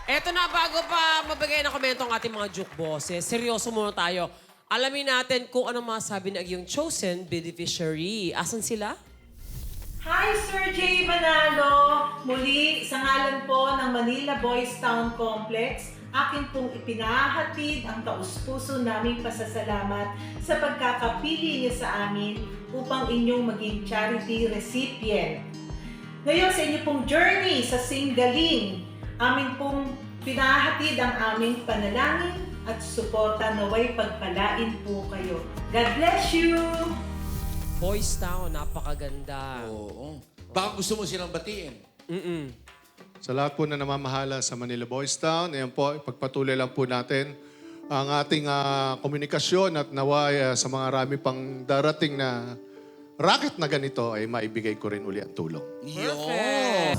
Eto na, bago pa mabigay ng komento ang ating mga juke bosses, seryoso muna tayo. Alamin natin kung ano masabi ng iyong chosen beneficiary. Asan sila? Hi, Sir Jay Manalo! Muli, sa ngalan po ng Manila Boys Town Complex, akin pong ipinahatid ang taus-puso naming pasasalamat sa pagkakapili niyo sa amin upang inyong maging charity recipient. Ngayon sa inyo pong journey sa Singaling, amin pong pinahatid ang aming panalangin at suporta naway pagpalain po kayo. God bless you! Boys Town, napakaganda. Oo. Baka gusto mo silang batiin. Sa lahat po na namamahala sa Manila Boys Town, ayan po, ipagpatuloy lang po natin ang ating komunikasyon at naway sa mga rami pang darating na racket na ganito ay maibigay ko rin uli ang tulong. Yun.